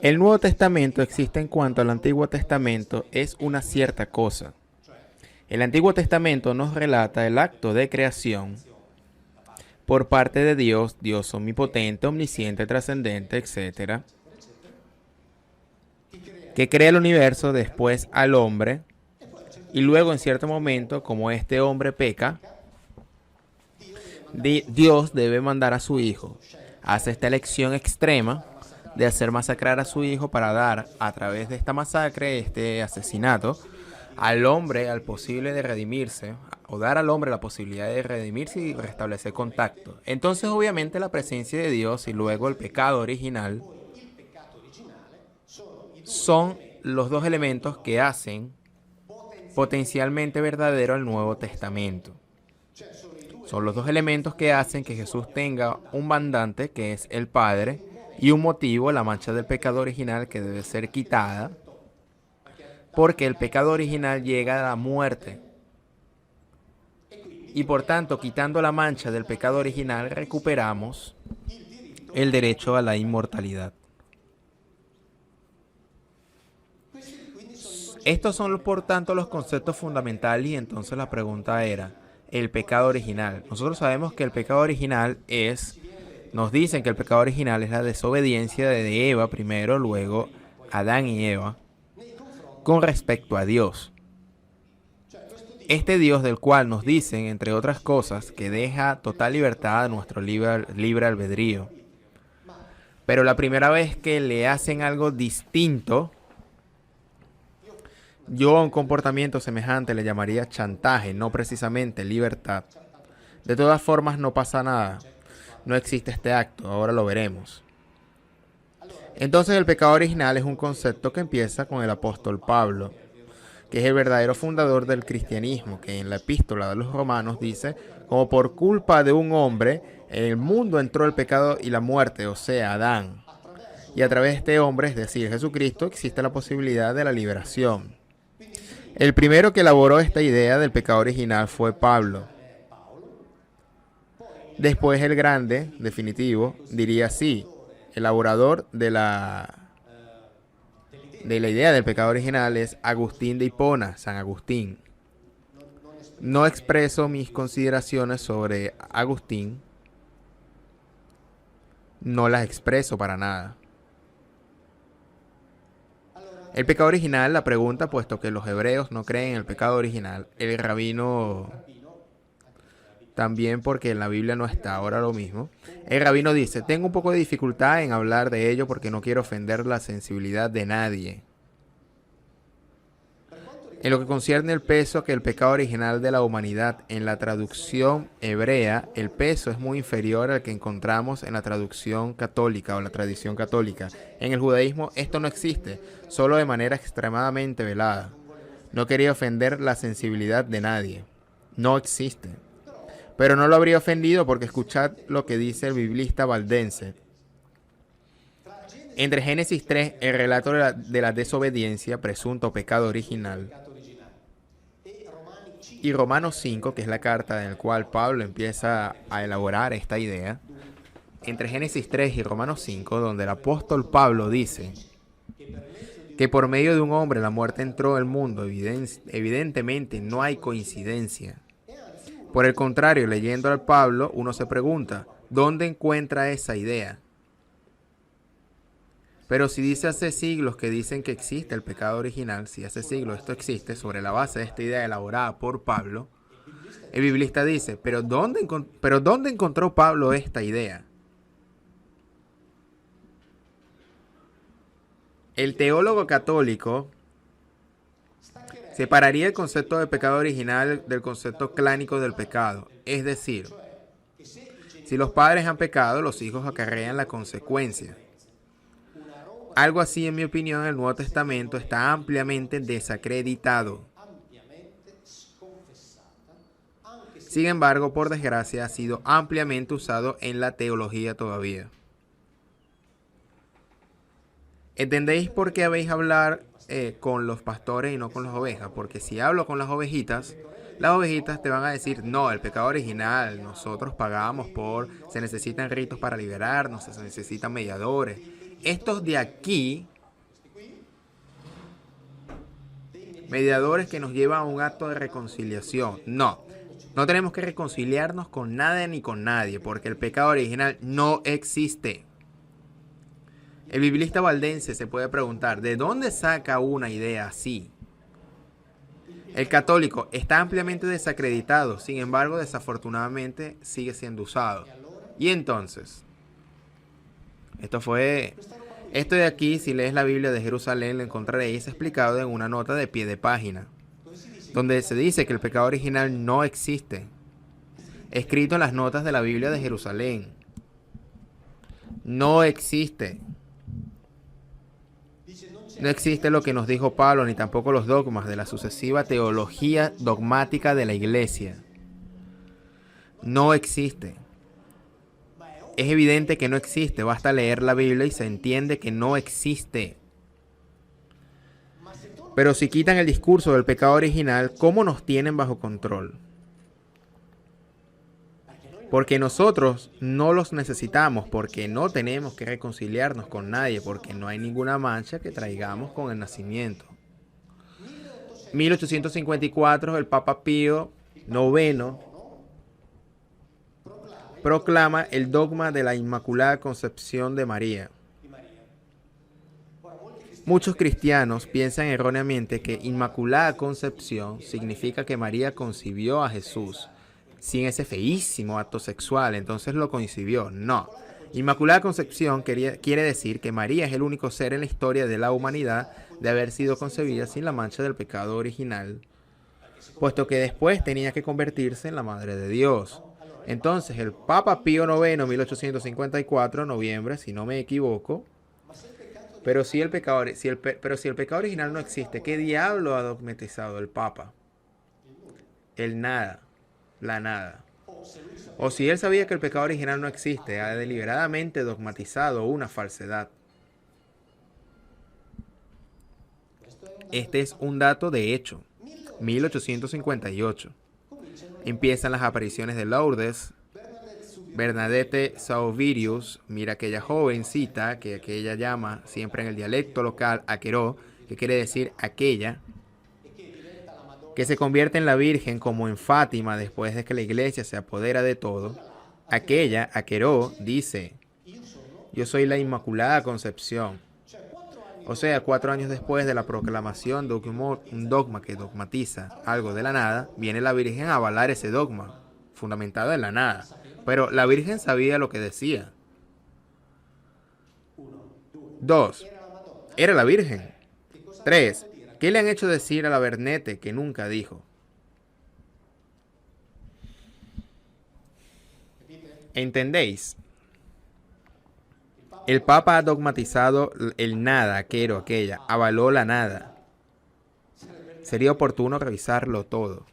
El Nuevo Testamento existe en cuanto al Antiguo Testamento es una cierta cosa. El Antiguo Testamento nos relata el acto de creación por parte de Dios, Dios omnipotente, omnisciente, trascendente, etcétera, que crea el universo, después al hombre, y luego en cierto momento, como este hombre peca, Dios debe mandar a su hijo. Hace esta elección extrema de hacer masacrar a su hijo para dar, a través de esta masacre, este asesinato, al hombre al posible de redimirse, o dar al hombre la posibilidad de redimirse y restablecer contacto. Entonces, obviamente, la presencia de Dios y luego el pecado original son los dos elementos que hacen potencialmente verdadero el Nuevo Testamento. Son los dos elementos que hacen que Jesús tenga un mandante, que es el Padre, y un motivo, la mancha del pecado original, que debe ser quitada, porque el pecado original llega a la muerte. Y por tanto, quitando la mancha del pecado original, recuperamos el derecho a la inmortalidad. Estos son, por tanto, los conceptos fundamentales, y entonces la pregunta era, el pecado original. Nosotros sabemos que el pecado original nos dicen que el pecado original es la desobediencia de Eva primero, luego Adán y Eva, con respecto a Dios. Este Dios del cual nos dicen, entre otras cosas, que deja total libertad a nuestro libre albedrío. Pero la primera vez que le hacen algo distinto, yo a un comportamiento semejante le llamaría chantaje, no precisamente libertad. De todas formas, no pasa nada. No existe este acto, ahora lo veremos. Entonces, el pecado original es un concepto que empieza con el apóstol Pablo, que es el verdadero fundador del cristianismo, que en la epístola de los Romanos dice, como por culpa de un hombre, en el mundo entró el pecado y la muerte, o sea, Adán. Y a través de este hombre, es decir, Jesucristo, existe la posibilidad de la liberación. El primero que elaboró esta idea del pecado original fue Pablo. Después el grande, definitivo, diría sí, elaborador de la idea del pecado original es Agustín de Hipona, San Agustín. No expreso mis consideraciones sobre Agustín, no las expreso para nada. El pecado original, la pregunta, puesto que los hebreos no creen en el pecado original, el rabino también, porque en la Biblia no está ahora lo mismo. El rabino dice, tengo un poco de dificultad en hablar de ello porque no quiero ofender la sensibilidad de nadie. En lo que concierne el peso que el pecado original de la humanidad en la traducción hebrea, el peso es muy inferior al que encontramos en la traducción católica o la tradición católica. En el judaísmo esto no existe, solo de manera extremadamente velada. No quería ofender la sensibilidad de nadie. No existe. Pero no lo habría ofendido porque escuchad lo que dice el biblista valdense. Entre Génesis 3, el relato de la desobediencia, presunto pecado original, y Romanos 5, que es la carta en la cual Pablo empieza a elaborar esta idea, entre Génesis 3 y Romanos 5, donde el apóstol Pablo dice que por medio de un hombre la muerte entró al mundo, evidentemente no hay coincidencia. Por el contrario, leyendo al Pablo, uno se pregunta, ¿dónde encuentra esa idea? Pero si dice hace siglos que dicen que existe el pecado original, si hace siglos esto existe, sobre la base de esta idea elaborada por Pablo, el biblista dice, ¿pero dónde encontró Pablo esta idea? El teólogo católico separaría el concepto de pecado original del concepto clánico del pecado. Es decir, si los padres han pecado, los hijos acarrean la consecuencia. Algo así, en mi opinión, en el Nuevo Testamento está ampliamente desacreditado. Sin embargo, por desgracia, ha sido ampliamente usado en la teología todavía. ¿Entendéis por qué habéis hablar con los pastores y no con las ovejas? Porque si hablo con las ovejitas te van a decir, no, el pecado original, nosotros pagamos se necesitan ritos para liberarnos, se necesitan mediadores. estos de aquí, mediadores que nos llevan a un acto de reconciliación. No, no tenemos que reconciliarnos con nada ni con nadie, porque el pecado original no existe. El biblista valdense se puede preguntar, ¿de dónde saca una idea así? El católico está ampliamente desacreditado, sin embargo, desafortunadamente sigue siendo usado. Y entonces, esto de aquí, si lees la Biblia de Jerusalén, lo encontraréis explicado en una nota de pie de página, donde se dice que el pecado original no existe, escrito en las notas de la Biblia de Jerusalén. No existe. No existe lo que nos dijo Pablo, ni tampoco los dogmas de la sucesiva teología dogmática de la Iglesia. No existe. Es evidente que no existe, basta leer la Biblia y se entiende que no existe. Pero si quitan el discurso del pecado original, ¿cómo nos tienen bajo control? Porque nosotros no los necesitamos, porque no tenemos que reconciliarnos con nadie, porque no hay ninguna mancha que traigamos con el nacimiento. 1854, el Papa Pío IX proclama el dogma de la Inmaculada Concepción de María. Muchos cristianos piensan erróneamente que Inmaculada Concepción significa que María concibió a Jesús sin ese feísimo acto sexual, entonces lo concibió. No. Inmaculada Concepción quiere decir que María es el único ser en la historia de la humanidad de haber sido concebida sin la mancha del pecado original, puesto que después tenía que convertirse en la Madre de Dios. Entonces el Papa Pío IX, 1854, noviembre, si no me equivoco, pero si el pecado original no existe, ¿qué diablo ha dogmatizado el Papa? El nada. La nada. O si él sabía que el pecado original no existe, ha deliberadamente dogmatizado una falsedad. Este es un dato de hecho. 1858. Empiezan las apariciones de Lourdes. Bernadette Sauvirius, mira aquella jovencita que ella llama siempre en el dialecto local Aqueró, que quiere decir aquella, que se convierte en la Virgen como en Fátima después de que la iglesia se apodera de todo. Aquella, Aqueró, dice, yo soy la Inmaculada Concepción. O sea, 4 años después de la proclamación de un dogma que dogmatiza algo de la nada, viene la Virgen a avalar ese dogma, fundamentado en la nada. Pero la Virgen sabía lo que decía. 2. Era la Virgen. 3. ¿Qué le han hecho decir a la Bernete que nunca dijo? ¿Entendéis? El Papa ha dogmatizado el nada, aquello, aquella, avaló la nada. Sería oportuno revisarlo todo.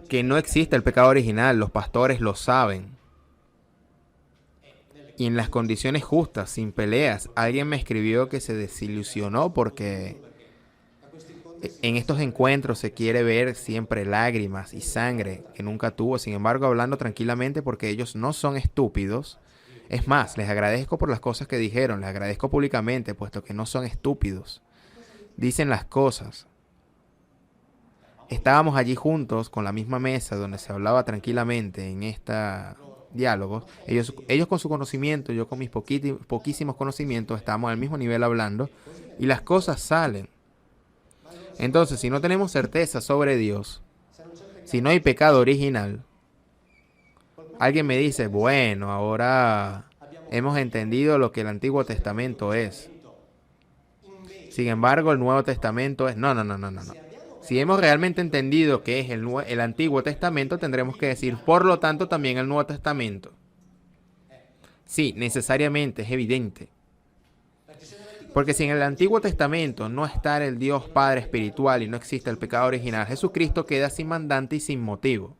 Que no existe el pecado original, los pastores lo saben. Y en las condiciones justas, sin peleas. Alguien me escribió que se desilusionó porque en estos encuentros se quiere ver siempre lágrimas y sangre que nunca tuvo. Sin embargo, hablando tranquilamente porque ellos no son estúpidos. Es más, les agradezco por las cosas que dijeron. Les agradezco públicamente, puesto que no son estúpidos. Dicen las cosas. Estábamos allí juntos con la misma mesa donde se hablaba tranquilamente en esta diálogos. Ellos con su conocimiento, yo con mis poquísimos conocimientos, estamos al mismo nivel hablando y las cosas salen. Entonces, si no tenemos certeza sobre Dios, si no hay pecado original, alguien me dice, bueno, ahora hemos entendido lo que el Antiguo Testamento es. Sin embargo, el Nuevo Testamento es... No. Si hemos realmente entendido qué es el Antiguo Testamento, tendremos que decir, por lo tanto, también el Nuevo Testamento. Sí, necesariamente, es evidente. Porque si en el Antiguo Testamento no está el Dios Padre espiritual y no existe el pecado original, Jesucristo queda sin mandante y sin motivo.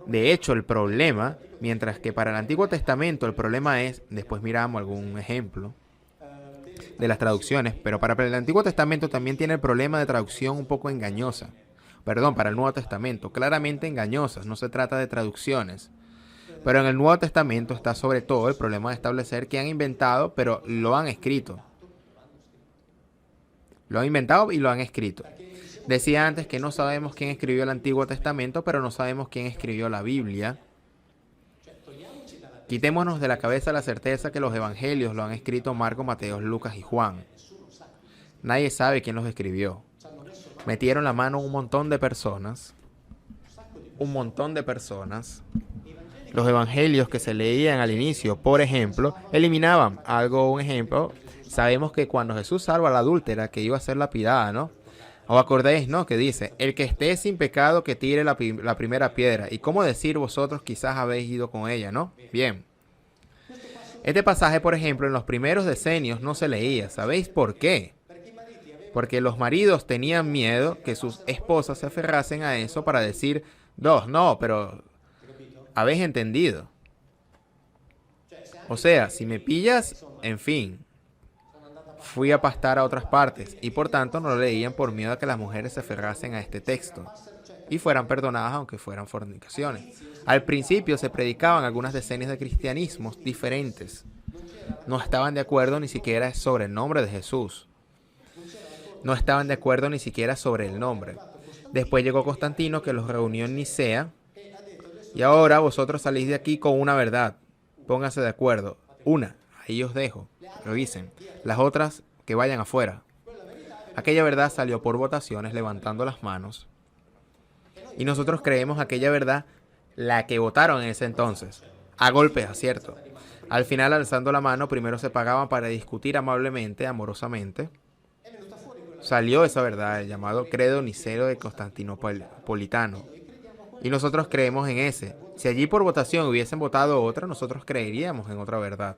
De hecho, el problema, mientras que para el Antiguo Testamento el problema es, después miramos algún ejemplo de las traducciones, pero para el Antiguo Testamento también tiene el problema de traducción un poco engañosa. Perdón, para el Nuevo Testamento, claramente engañosas, no se trata de traducciones. Pero en el Nuevo Testamento está sobre todo el problema de establecer que han inventado, pero lo han escrito. Lo han inventado y lo han escrito. Decía antes que no sabemos quién escribió el Antiguo Testamento, pero no sabemos quién escribió la Biblia. Quitémonos de la cabeza la certeza que los evangelios lo han escrito Marcos, Mateo, Lucas y Juan. Nadie sabe quién los escribió. Metieron la mano un montón de personas. Los evangelios que se leían al inicio, por ejemplo, eliminaban un ejemplo. Sabemos que cuando Jesús salva a la adúltera que iba a ser lapidada, ¿no? ¿Os acordáis, no? Que dice, el que esté sin pecado que tire la primera piedra. ¿Y cómo decir vosotros quizás habéis ido con ella, no? Bien. Este pasaje, por ejemplo, en los primeros decenios no se leía. ¿Sabéis por qué? Porque los maridos tenían miedo que sus esposas se aferrasen a eso para decir, no, pero habéis entendido. O sea, si me pillas, en fin, fui a pastar a otras partes y por tanto no lo leían por miedo a que las mujeres se aferrasen a este texto y fueran perdonadas aunque fueran fornicaciones. Al principio se predicaban algunas decenas de cristianismos diferentes. No estaban de acuerdo ni siquiera sobre el nombre de Jesús. No estaban de acuerdo ni siquiera sobre el nombre. Después llegó Constantino que los reunió en Nicea y ahora vosotros salís de aquí con una verdad. Pónganse de acuerdo. Una, ahí os dejo. Revisen. Las otras, que vayan afuera. Aquella verdad salió por votaciones levantando las manos. Y nosotros creemos aquella verdad la que votaron en ese entonces. A golpes, acierto. Al final, alzando la mano, primero se pagaban para discutir amablemente, amorosamente. Salió esa verdad, el llamado credo niceo de Constantinopolitano. Y nosotros creemos en ese. Si allí por votación hubiesen votado otra, nosotros creeríamos en otra verdad.